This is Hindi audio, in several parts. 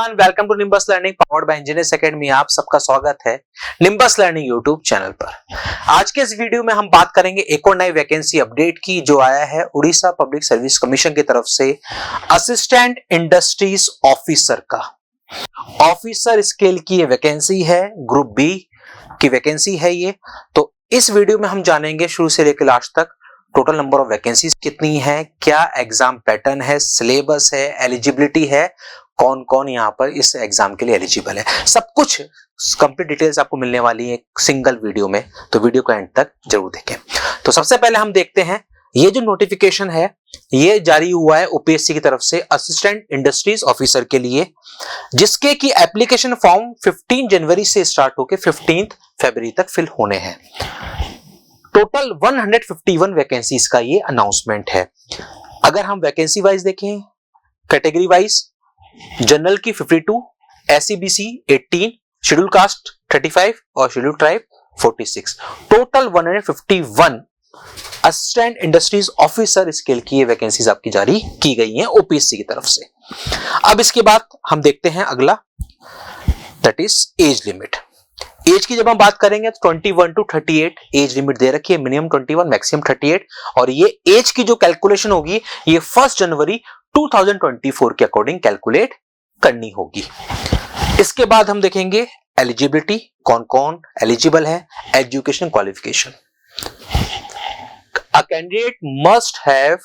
Everyone, welcome to Nimbus learning powered by engineers academy. आप सबका स्वागत है निम्बस लर्निंग यूट्यूब चैनल पर। आज के इस वीडियो में हम बात करेंगे एक और नई वैकेंसी अपडेट की जो आया है उड़ीसा पब्लिक सर्विस कमीशन की तरफ से असिस्टेंट इंडस्ट्रीज ऑफिसर का। ऑफिसर स्केल की ये वैकेंसी है, ग्रुप बी की वैकेंसी है ये। तो इस वीडियो में हम जानेंगे शुरू से लेकर लास्ट तक टोटल नंबर ऑफ वैकेंसीज कितनी है, क्या एग्जाम पैटर्न है, सिलेबस है, एलिजिबिलिटी है, कौन कौन यहाँ पर इस एग्जाम के लिए एलिजिबल है। सब कुछ कंप्लीट डिटेल्स आपको मिलने वाली है एक सिंगल वीडियो में, तो वीडियो को एंड तक जरूर देखें। तो सबसे पहले हम देखते हैं ये जो नोटिफिकेशन है ये जारी हुआ है ओपीएससी की तरफ से असिस्टेंट इंडस्ट्रीज ऑफिसर के लिए, जिसके की एप्लीकेशन फॉर्म 15 जनवरी से स्टार्ट होकर 15 फरवरी तक फिल होने हैं। टोटल 151 वैकेंसीज का ये अनाउंसमेंट है। अगर हम वैकेंसी वाइज देखें, कैटेगरी वाइज जनरल की 52, एससीबीसी 18, शेड्यूल कास्ट 35 और schedule tribe 46। Total 151 assistant industries officer scale की ये वैकेंसीज आपकी जारी की गई हैं ओपीएससी की तरफ से। अब इसके बाद हम देखते हैं अगला, that is age limit. Age की जब हम बात करेंगे तो 21 टू 38 एज लिमिट दे रखी है, मिनिमम 21 मैक्सिमम 38। और ये एज की जो कैलकुलेशन होगी ये 1 जनवरी 2024 के अकॉर्डिंग कैलकुलेट करनी होगी। इसके बाद हम देखेंगे एलिजिबिलिटी, कौन कौन एलिजिबल है, education qualification. A candidate must have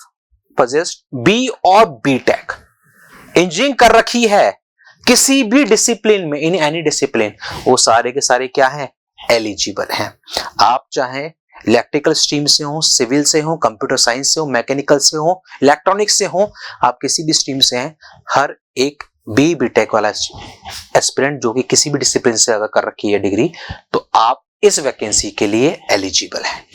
possessed B और बीटेक, इंजीनियरिंग कर रखी है किसी भी डिसिप्लिन में, इन एनी डिसिप्लिन, वो सारे के सारे क्या हैं, एलिजिबल हैं। आप चाहे इलेक्ट्रिकल स्ट्रीम से हो, सिविल से हो, कंप्यूटर साइंस से हो, मैकेनिकल से हो, इलेक्ट्रॉनिक्स से हो, आप किसी भी स्ट्रीम से हैं, हर एक बी बीटेक वाला एस्पिरेंट जो कि किसी भी डिसिप्लिन से अगर कर रखी है डिग्री, तो आप इस वैकेंसी के लिए एलिजिबल हैं।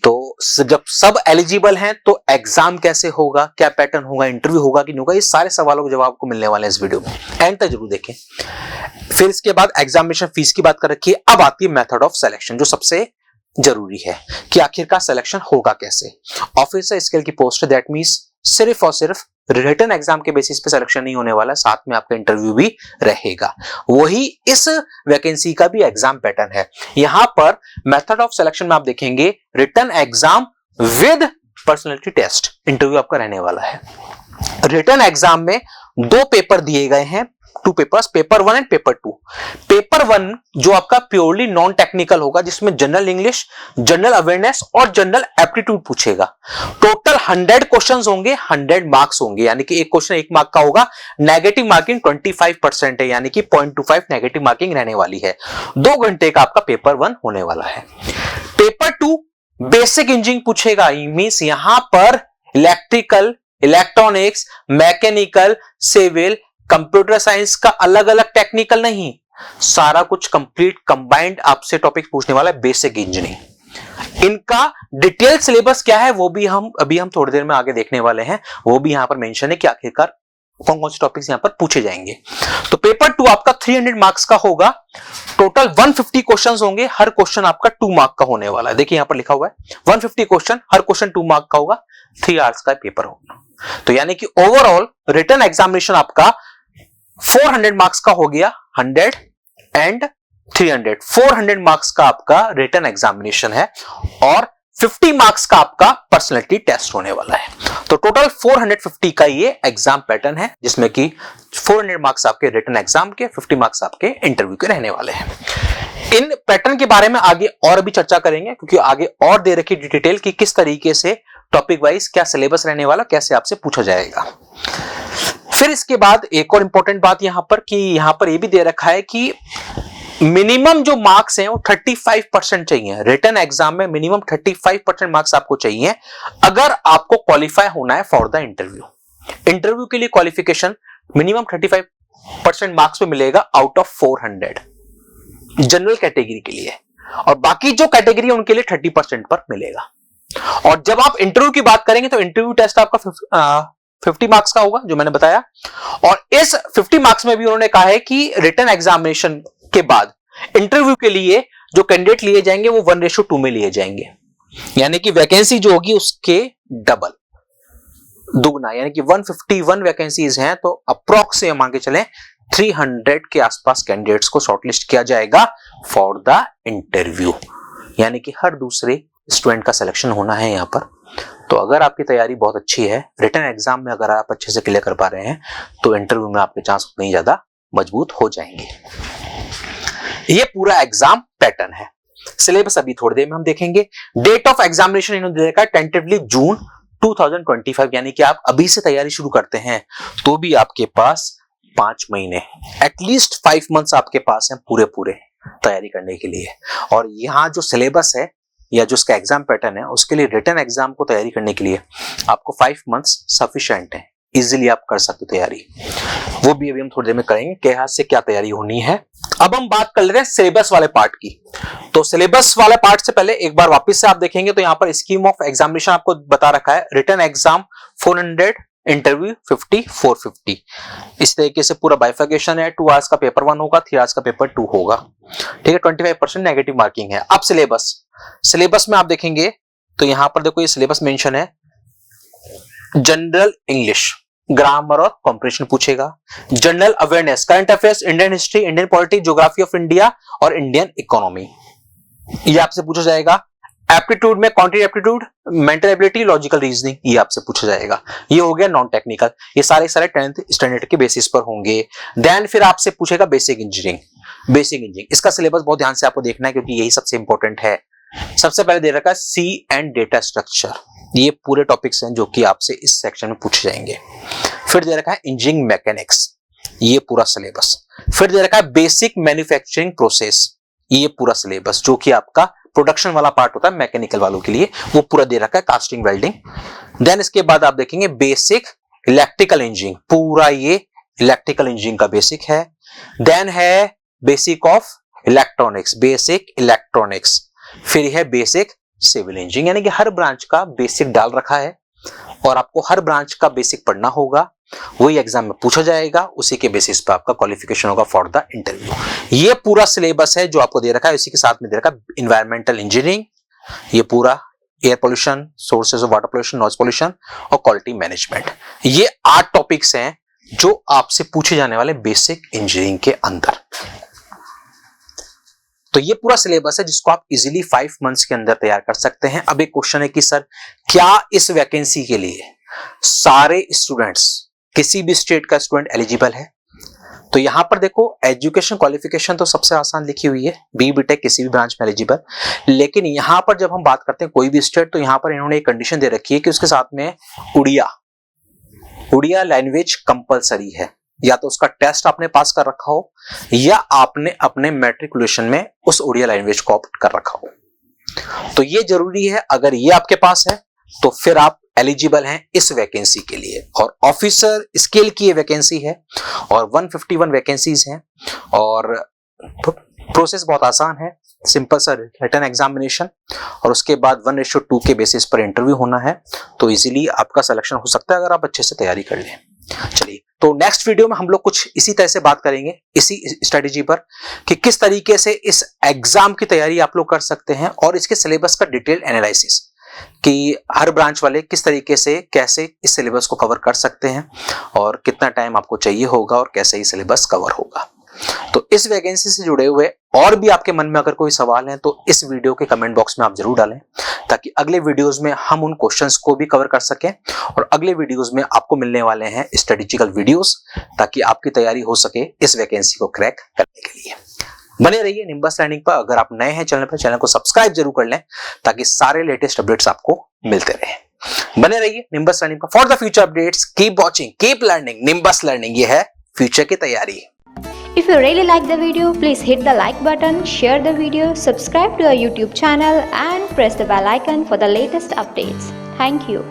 तो जब सब एलिजिबल हैं तो एग्जाम कैसे होगा, क्या पैटर्न होगा, इंटरव्यू होगा कि नहीं होगा, ये सारे सवालों के जवाब आपको मिलने वाले हैं इस वीडियो में, एंड तक जरूर देखें। फिर इसके बाद एग्जामिनेशन फीस की बात कर रखी है। अब आती है मेथड ऑफ सिलेक्शन, जो सबसे जरूरी है कि आखिरकार सिलेक्शन होगा कैसे। ऑफिसर स्केल की पोस्ट, दैट मींस सिर्फ और सिर्फ रिटन एग्जाम के बेसिस पे सिलेक्शन नहीं होने वाला, साथ में आपका इंटरव्यू भी रहेगा। वही इस वैकेंसी का भी एग्जाम पैटर्न है। यहां पर मेथड ऑफ सिलेक्शन में आप देखेंगे written exam with personality test, interview आपका रहने वाला है। रिटन एग्जाम में 2 पेपर दिए गए हैं, 2 papers, paper 1 and paper 2। Paper 1 जो आपका प्योरली नॉन टेक्निकल होगा, जिसमें जनरल इंग्लिश, जनरल अवेयरनेस और जनरल एप्टीट्यूड पूछेगा। टोटल 100 क्वेश्चंस होंगे, 100 मार्क्स होंगे, यानी कि एक क्वेश्चन 1 मार्क का होगा। नेगेटिव मार्किंग 25% है, यानी कि 0.25 नेगेटिव मार्किंग रहने वाली है। 2 घंटे का आपका पेपर 1 होने वाला है। पेपर 2 बेसिक इंजीनियरिंग पूछेगा, मींस यहां पर electrical, electronics, mechanical, civil, computer science का अलग अलग टेक्निकल नहीं, सारा कुछ कंप्लीट कंबाइंड आपसे टॉपिक पूछने वाला है, बेसिक इंजीनियरिंग। इनका डिटेल सिलेबस क्या है वो भी हम थोड़ी देर में आगे देखने वाले हैं, वो भी यहां पर मेंशन है कि आखिरकार कौन कौन से टॉपिक्स यहां पर पूछे जाएंगे। तो पेपर 2 आपका 300 मार्क्स का होगा। टोटल 150 क्वेश्चंस होंगे, हर क्वेश्चन आपका 2 मार्क का होने वाला है। देखिए यहां पर लिखा हुआ है 150 क्वेश्चन, हर क्वेश्चन 2 मार्क का होगा, 3 आवर्स का पेपर होगा। तो यानी कि ओवरऑल रिटन एग्जामिनेशन आपका 400 मार्क्स का हो गया, 100 एंड 300, 400 मार्क्स का आपका रिटन एग्जामिनेशन है और 50 मार्क्स का आपका पर्सनालिटी टेस्ट होने वाला है। तो टोटल 450 का ये एग्जाम पैटर्न है, जिसमें कि 400 मार्क्स आपके रिटन एग्जाम के, 50 मार्क्स आपके इंटरव्यू के रहने वाले हैं। इन पैटर्न के बारे में आगे और भी चर्चा करेंगे, क्योंकि आगे और दे रखी डिटेल की किस तरीके से टॉपिक वाइज क्या सिलेबस रहने वाला, कैसे आपसे पूछा जाएगा। फिर इसके बाद एक और इंपॉर्टेंट बात यहां पर कि यहां पर यह भी दे रखा है कि मिनिमम जो मार्क्स हैं वो 35% चाहिए। रिटन एग्जाम में मिनिमम 35% मार्क्स आपको चाहिए अगर आपको क्वालिफाई होना है फॉर द इंटरव्यू। इंटरव्यू के लिए क्वालिफिकेशन मिनिमम 35% मार्क्स पे मिलेगा आउट ऑफ 400 जनरल कैटेगरी के लिए, और बाकी जो कैटेगरी है उनके लिए 30% पर मिलेगा। और जब आप इंटरव्यू की बात करेंगे तो इंटरव्यू टेस्ट आपका 50 मार्क्स का होगा, जो मैंने बताया। और इस 50 मार्क्स में भी उन्होंने कहा है कि रिटन एग्जामिनेशन के बाद इंटरव्यू के लिए जो कैंडिडेट लिए जाएंगे वो 1:2 में लिए जाएंगे, यानी कि वैकेंसी जो होगी उसके डबल। दुगना, यानी कि 151 वैकेंसीज हैं, तो अप्रॉक्स से मान के चलें 300 के आसपास कैंडिडेट्स को शॉर्टलिस्ट किया जाएगा फॉर द इंटरव्यू, यानी कि हर दूसरे स्टूडेंट का सिलेक्शन होना है यहाँ पर। तो अगर आपकी तैयारी बहुत अच्छी है, रिटन एग्जाम में अगर आप अच्छे से क्लियर कर पा रहे हैं, तो इंटरव्यू में आपके चांस उतने ही ज्यादा मजबूत हो जाएंगे। ये पूरा एग्जाम पैटर्न है। सिलेबस अभी थोड़ी देर में हम देखेंगे। डेट ऑफ एग्जामिनेशन इन्होंने देखा टेंटेटिवली जून 2025, यानी कि आप अभी से तैयारी शुरू करते हैं तो भी आपके पास 5 महीने, एटलीस्ट 5 मंथ्स आपके पास हैं पूरे पूरे तैयारी करने के लिए। और यहाँ जो सिलेबस है या जो उसका एग्जाम पैटर्न है, उसके लिए रिटन एग्जाम को तैयारी करने के लिए आपको 5 मंथ्स सफिशिएंट है, इजीली आप कर सकते हो तैयारी। वो भी अभी हम थोड़ी देर में करेंगे कि यहाँ से क्या तैयारी होनी है। अब हम बात कर लेते हैं सिलेबस वाले पार्ट की। तो सिलेबस वाले पार्ट से पहले एक बार वापस से आप देखेंगे तो यहाँ पर स्कीम ऑफ एग्जामिनेशन आपको बता रखा है। Written exam 400, interview 50, 450। इस तरीके से पूरा बाइफिकेशन है। 2 आवर्स का पेपर 1 होगा, 3 आवर्स का पेपर 2 होगा, ठीक है। 25% नेगेटिव मार्किंग है। अब सिलेबस में आप देखेंगे तो यहां पर देखो ये सिलेबस मेंशन है। जनरल इंग्लिश, ग्रामर और कॉम्प्रिहेंशन पूछेगा। General awareness, current affairs, Indian history, Indian politics, geography of India और इंडियन इकोनॉमी, ये आपसे पूछा जाएगा। एप्टीट्यूड में quantitative aptitude, mental ability, logical reasoning, ये आपसे पूछा जाएगा। ये हो गया नॉन टेक्निकल, ये सारे 10th स्टैंडर्ड के बेसिस पर होंगे। देन फिर आपसे पूछेगा बेसिक इंजीनियरिंग। इसका सिलेबस बहुत ध्यान से आपको देखना है क्योंकि यही सबसे इंपॉर्टेंट है। सबसे पहले दे रखा है सी एंड डेटा स्ट्रक्चर, ये पूरे टॉपिक्स हैं जो कि आपसे इस सेक्शन में पूछे जाएंगे। फिर दे रखा है इंजीनियरिंग मैकेनिक्स, ये पूरा सिलेबस। फिर दे रखा है बेसिक मैन्युफैक्चरिंग प्रोसेस, ये पूरा सिलेबस जो कि आपका प्रोडक्शन वाला पार्ट होता है मैकेनिकल वालों के लिए, वो पूरा दे रखा है, कास्टिंग, वेल्डिंग। देन इसके बाद आप देखेंगे बेसिक इलेक्ट्रिकल इंजीनियरिंग, पूरा ये इलेक्ट्रिकल इंजीनियरिंग का बेसिक है। देन है basic of electronics, basic electronics. फिर है बेसिक सिविल इंजीनियरिंग, यानी कि हर ब्रांच का बेसिक डाल रखा है और आपको हर ब्रांच का बेसिक पढ़ना होगा। वही एग्जाम में पूछा जाएगा, उसी के बेसिस पर आपका क्वालिफिकेशन होगा फॉर द इंटरव्यू। ये पूरा सिलेबस है जो आपको दे रखा है। इसी के साथ में दे रखा है इन्वायरमेंटल इंजीनियरिंग, ये पूरा air pollution, sources of water pollution, noise pollution और क्वालिटी मैनेजमेंट। ये 8 टॉपिक्स हैं जो आपसे पूछे जाने वाले बेसिक इंजीनियरिंग के अंदर। तो ये पूरा सिलेबस है जिसको आप इजीली 5 मंथ्स के अंदर तैयार कर सकते हैं। अब एक क्वेश्चन है कि सर क्या इस वैकेंसी के लिए सारे स्टूडेंट्स, किसी भी स्टेट का स्टूडेंट एलिजिबल है? तो यहां पर देखो एजुकेशन क्वालिफिकेशन तो सबसे आसान लिखी हुई है, BTech किसी भी ब्रांच में एलिजिबल। लेकिन यहां पर जब हम बात करते हैं कोई भी स्टेट, तो यहां पर इन्होंने एक कंडीशन दे रखी है कि उसके साथ में उड़िया लैंग्वेज कंपलसरी है। या तो उसका टेस्ट आपने पास कर रखा हो या आपने अपने मैट्रिकुलेशन में उस उड़िया लैंग्वेज को ऑप्ट कर रखा हो, तो ये जरूरी है। अगर ये आपके पास है तो फिर आप एलिजिबल हैं इस वैकेंसी के लिए। और ऑफिसर स्केल की ये वैकेंसी है और 151 वैकेंसीज हैं और प्रोसेस बहुत आसान है, सिंपल सा रिटन एग्जामिनेशन और उसके बाद 1:2 के बेसिस पर इंटरव्यू होना है। तो इजीली आपका सिलेक्शन हो सकता है अगर आप अच्छे से तैयारी कर लें। चलिए, तो नेक्स्ट वीडियो में हम लोग कुछ इसी तरह से बात करेंगे, इसी स्ट्रेटेजी पर कि किस तरीके से इस एग्जाम की तैयारी आप लोग कर सकते हैं और इसके सिलेबस का डिटेल एनालिसिस कि हर ब्रांच वाले किस तरीके से कैसे इस सिलेबस को कवर कर सकते हैं और कितना टाइम आपको चाहिए होगा और कैसे ये सिलेबस कवर होगा। तो इस वैकेंसी से जुड़े हुए और भी आपके मन में अगर कोई सवाल है तो इस वीडियो के कमेंट बॉक्स में आप जरूर डालें ताकि अगले वीडियोस में हम उन क्वेश्चंस को भी कवर कर सकें। और अगले वीडियोस में आपको मिलने वाले हैं स्ट्रेटेजिकल वीडियोस ताकि आपकी तैयारी हो सके इस वैकेंसी को क्रैक करने के लिए। बने रहिए निम्बस लर्निंग पर। अगर आप नए हैं चैनल पर, चैनल को सब्सक्राइब जरूर कर लें ताकि सारे लेटेस्ट अपडेट्स आपको मिलते रहें। बने रहिए निम्बस लर्निंग पर for the future updates. Keep watching, keep learning. Nimbus learning, ये है फ्यूचर की तैयारी। If you really like the video, please hit the like button, share the video, subscribe to our YouTube channel and press the bell icon for the latest updates. Thank you.